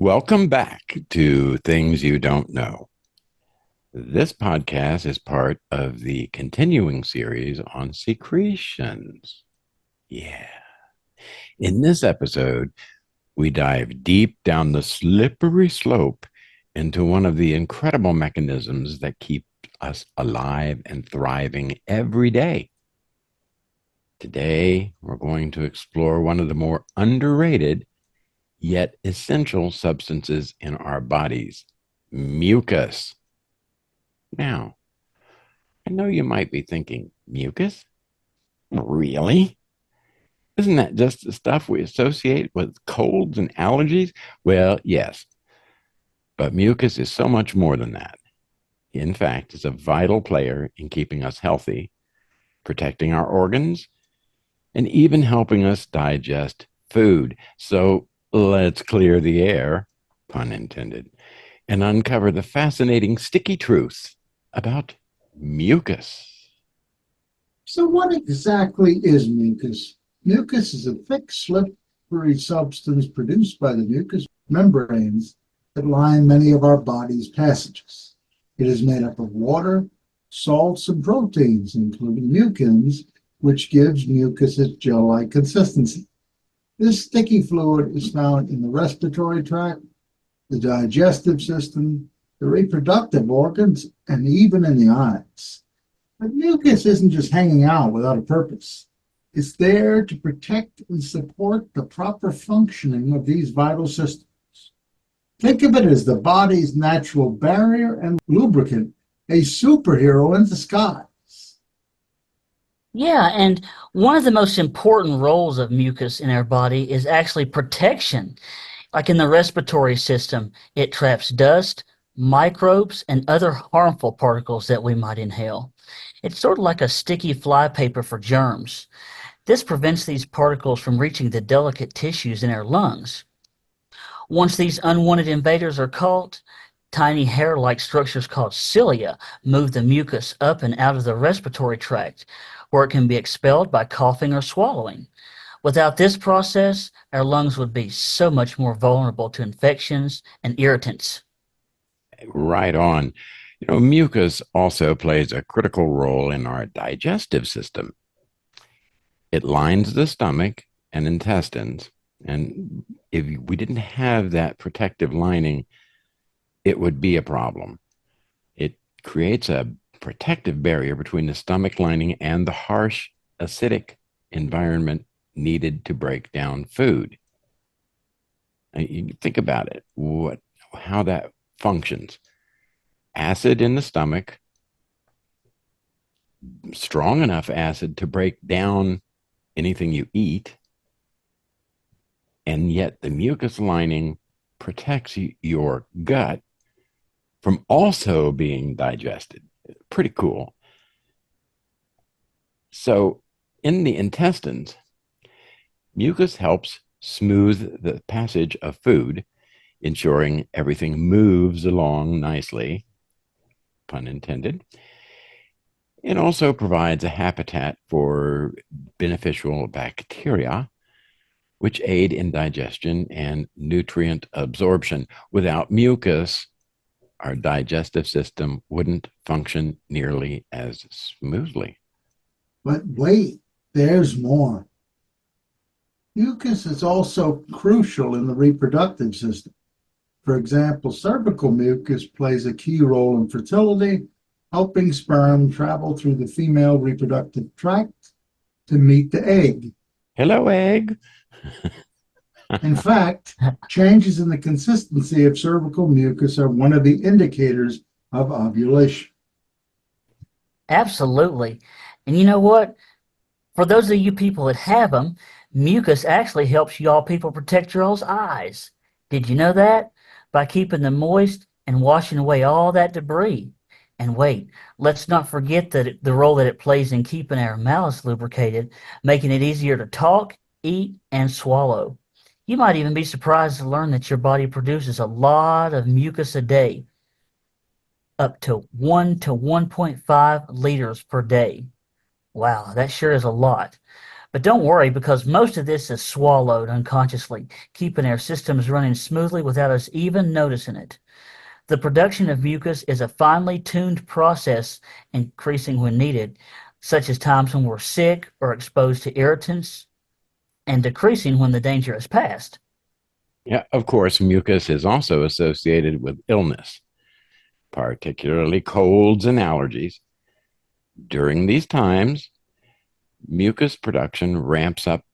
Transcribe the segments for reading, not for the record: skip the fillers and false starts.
Welcome back to Things You Don't Know. This podcast is part of the continuing series on secretions. Yeah. In this episode, we dive deep down the slippery slope into one of the incredible mechanisms that keep us alive and thriving every day. Today, we're going to explore one of the more underrated yet essential substances in our bodies, mucus. Now, I know you might be thinking, mucus? Really? Isn't that just the stuff we associate with colds and allergies? Well, yes, but mucus is so much more than that. In fact, it's a vital player in keeping us healthy, protecting our organs, and even helping us digest food. So let's clear the air, pun intended, and uncover the fascinating sticky truth about mucus. So what exactly is mucus? Mucus is a thick, slippery substance produced by the mucous membranes that line many of our body's passages. It is made up of water, salts, and proteins, including mucins, which gives mucus its gel-like consistency. This sticky fluid is found in the respiratory tract, the digestive system, the reproductive organs, and even in the eyes. But mucus isn't just hanging out without a purpose. It's there to protect and support the proper functioning of these vital systems. Think of it as the body's natural barrier and lubricant, a superhero in disguise. Yeah, and one of the most important roles of mucus in our body is actually protection. Like in the respiratory system, it traps dust, microbes, and other harmful particles that we might inhale. It's sort of like a sticky flypaper for germs. This prevents these particles from reaching the delicate tissues in our lungs. Once these unwanted invaders are caught, tiny hair-like structures called cilia move the mucus up and out of the respiratory tract, where it can be expelled by coughing or swallowing. Without this process, our lungs would be so much more vulnerable to infections and irritants. Right on. Mucus also plays a critical role in our digestive system. It lines the stomach and intestines. And if we didn't have that protective lining, it would be a problem. It creates a protective barrier between the stomach lining and the harsh, acidic environment needed to break down food. And you think about it, how that functions. Acid in the stomach, strong enough acid to break down anything you eat, and yet the mucus lining protects your gut from also being digested. Pretty cool. So, in the intestines, mucus helps smooth the passage of food, ensuring everything moves along nicely, pun intended. It also provides a habitat for beneficial bacteria, which aid in digestion and nutrient absorption. Without mucus, our digestive system wouldn't function nearly as smoothly. But wait, there's more. Mucus is also crucial in the reproductive system. For example, cervical mucus plays a key role in fertility, helping sperm travel through the female reproductive tract to meet the egg. Hello, egg. In fact, changes in the consistency of cervical mucus are one of the indicators of ovulation. Absolutely. And you know what? For those of you people that have them, mucus actually helps y'all people protect your all's eyes. Did you know that? By keeping them moist and washing away all that debris. And wait, let's not forget that the role that it plays in keeping our mouths lubricated, making it easier to talk, eat, and swallow. You might even be surprised to learn that your body produces a lot of mucus a day, up to 1 to 1.5 liters per day. Wow, that sure is a lot. But don't worry because most of this is swallowed unconsciously, keeping our systems running smoothly without us even noticing it. The production of mucus is a finely tuned process, increasing when needed, such as times when we're sick or exposed to irritants, and decreasing when the danger has passed. Yeah, of course, mucus is also associated with illness, particularly colds and allergies. During these times, mucus production ramps up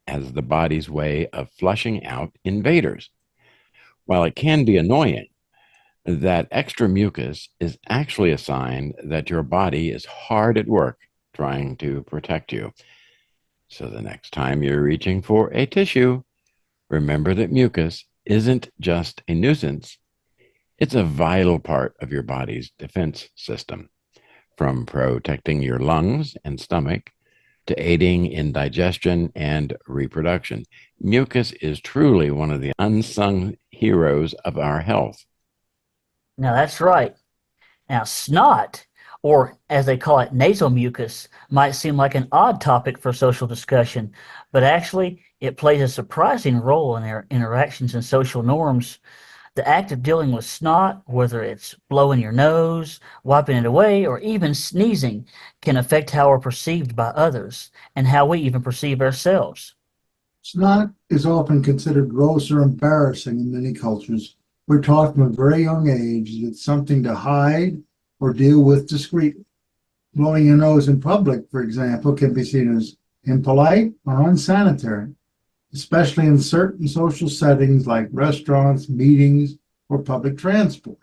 as the body's way of flushing out invaders. While it can be annoying, that extra mucus is actually a sign that your body is hard at work trying to protect you. So the next time you're reaching for a tissue, remember that mucus isn't just a nuisance, it's a vital part of your body's defense system, from protecting your lungs and stomach to aiding in digestion and reproduction. Mucus is truly one of the unsung heroes of our health. Now, that's right. Now, snot, or as they call it, nasal mucus, might seem like an odd topic for social discussion, but actually, it plays a surprising role in our interactions and social norms. The act of dealing with snot, whether it's blowing your nose, wiping it away, or even sneezing, can affect how we're perceived by others and how we even perceive ourselves. Snot is often considered gross or embarrassing in many cultures. We're taught from a very young age that it's something to hide or deal with discreetly. Blowing your nose in public, for example, can be seen as impolite or unsanitary, especially in certain social settings like restaurants, meetings, or public transport.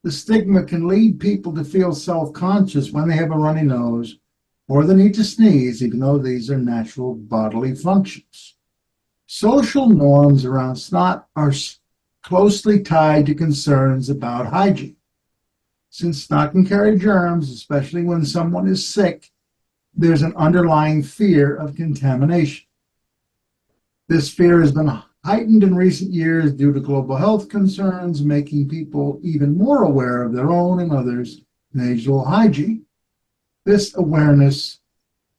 The stigma can lead people to feel self-conscious when they have a runny nose or the need to sneeze, even though these are natural bodily functions. Social norms around snot are closely tied to concerns about hygiene. Since snot can carry germs, especially when someone is sick, there's an underlying fear of contamination. This fear has been heightened in recent years due to global health concerns, making people even more aware of their own and others' nasal hygiene. This awareness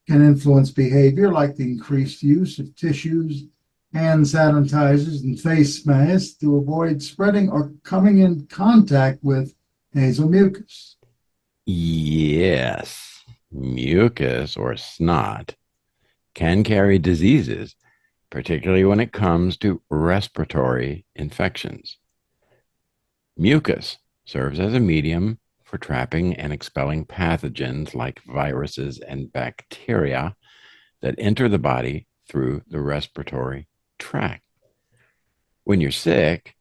can influence behavior like the increased use of tissues, hand sanitizers, and face masks to avoid spreading or coming in contact with nasal mucus. Yes, mucus or snot can carry diseases, particularly when it comes to respiratory infections. Mucus serves as a medium for trapping and expelling pathogens like viruses and bacteria that enter the body through the respiratory tract. When you're sick,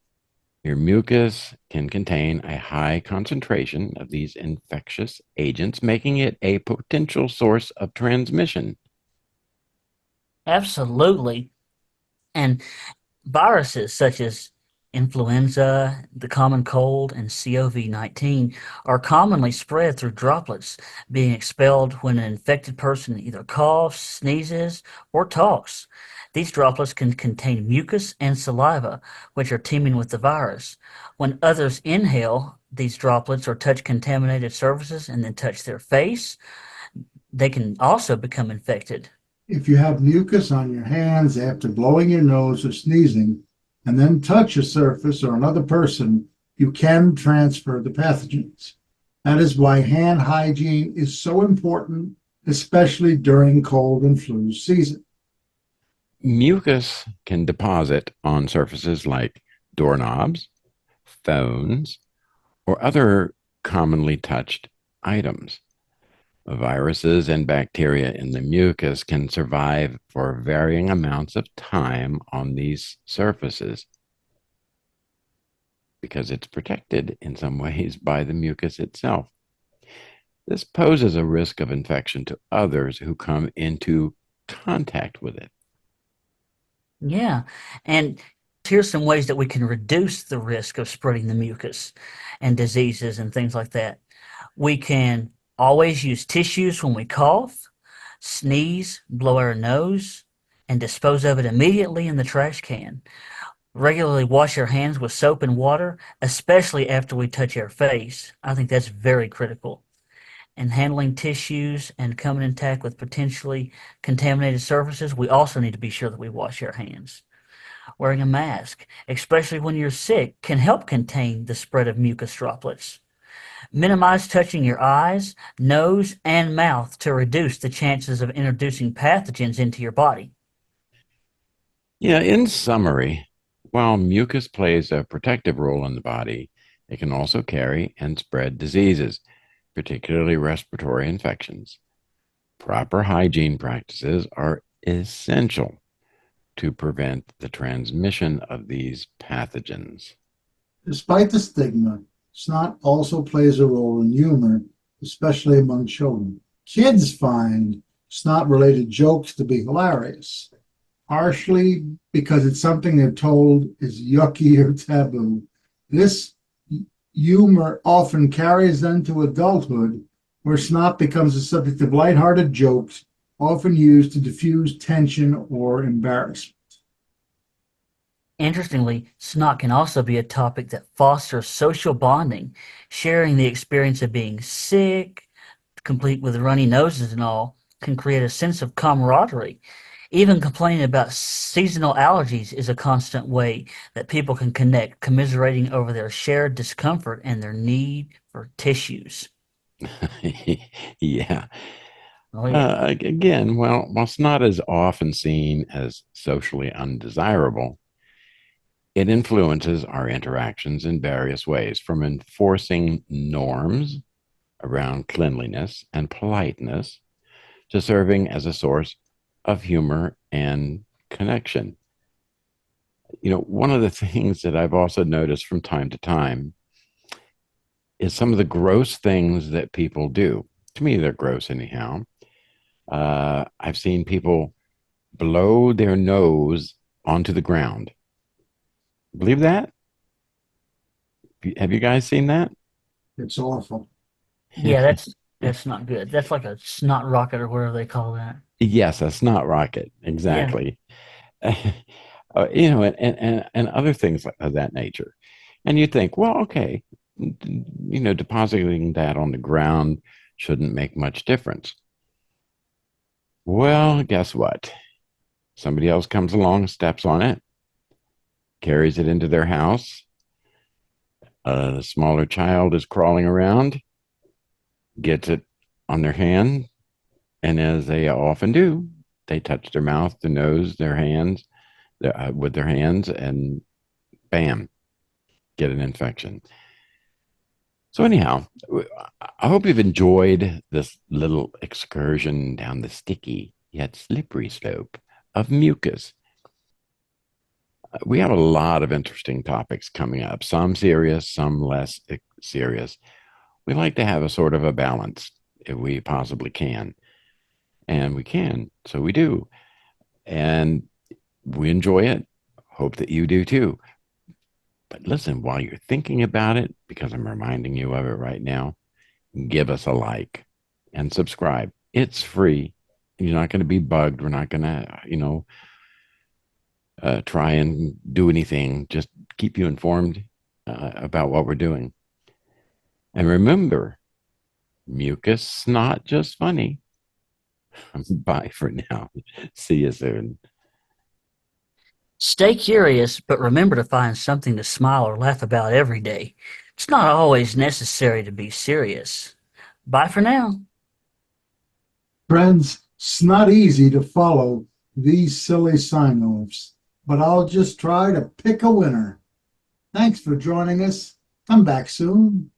your mucus can contain a high concentration of these infectious agents, making it a potential source of transmission. Absolutely. And viruses such as influenza, the common cold, and COVID-19 are commonly spread through droplets being expelled when an infected person either coughs, sneezes, or talks. These droplets can contain mucus and saliva, which are teeming with the virus. When others inhale these droplets or touch contaminated surfaces and then touch their face, they can also become infected. If you have mucus on your hands after blowing your nose or sneezing, and then touch a surface or another person, you can transfer the pathogens. That is why hand hygiene is so important, especially during cold and flu season. Mucus can deposit on surfaces like doorknobs, phones, or other commonly touched items. Viruses and bacteria in the mucus can survive for varying amounts of time on these surfaces because it's protected in some ways by the mucus itself. This poses a risk of infection to others who come into contact with it. Yeah. And here's some ways that we can reduce the risk of spreading the mucus and diseases and things like that. We can always use tissues when we cough, sneeze, blow our nose, and dispose of it immediately in the trash can. Regularly wash our hands with soap and water, especially after we touch our face. I think that's very critical. and handling tissues and coming in contact with potentially contaminated surfaces, we also need to be sure that we wash our hands. Wearing a mask, especially when you're sick, can help contain the spread of mucus droplets. Minimize touching your eyes, nose, and mouth to reduce the chances of introducing pathogens into your body. Yeah, in summary, while mucus plays a protective role in the body, it can also carry and spread diseases, particularly respiratory infections. Proper hygiene practices are essential to prevent the transmission of these pathogens. Despite the stigma, snot also plays a role in humor, especially among children. Kids find snot-related jokes to be hilarious, partially because it's something they're told is yucky or taboo. This humor often carries them to adulthood, where snot becomes the subject of lighthearted jokes, often used to diffuse tension or embarrassment. Interestingly, snot can also be a topic that fosters social bonding, sharing the experience of being sick, complete with runny noses and all, can create a sense of camaraderie. Even complaining about seasonal allergies is a constant way that people can connect, commiserating over their shared discomfort and their need for tissues. Yeah. Oh, yeah. Again, while snot is often seen as socially undesirable, it influences our interactions in various ways, from enforcing norms around cleanliness and politeness to serving as a source of humor and connection. One of the things that I've also noticed from time to time is some of the gross things that people do. To me, they're gross anyhow. I've seen people blow their nose onto the ground. Believe that? Have you guys seen that? It's awful. Yeah, that's not good. That's like a snot rocket or whatever they call that. Yes, a snot rocket. Yeah. Exactly. And other things of that nature. And you think, well, okay, depositing that on the ground shouldn't make much difference. Well, guess what? Somebody else comes along, steps on it, carries it into their house. A smaller child is crawling around, gets it on their hand, and as they often do, they touch their mouth, their nose, their hands with their hands, and bam, get an infection. So, anyhow, I hope you've enjoyed this little excursion down the sticky yet slippery slope of mucus. We have a lot of interesting topics coming up, some serious, some less serious. We like to have a sort of a balance if we possibly can. And we can, so we do. And we enjoy it. Hope that you do too. But listen, while you're thinking about it, because I'm reminding you of it right now, give us a like and subscribe. It's free. You're not going to be bugged. We're not going to, try and do anything. Just keep you informed about what we're doing. And remember, mucus not just funny. Bye for now. See you soon. Stay curious, but remember to find something to smile or laugh about every day. It's not always necessary to be serious. Bye for now. Friends, it's not easy to follow these silly sign-offs, but I'll just try to pick a winner. Thanks for joining us. Come back soon.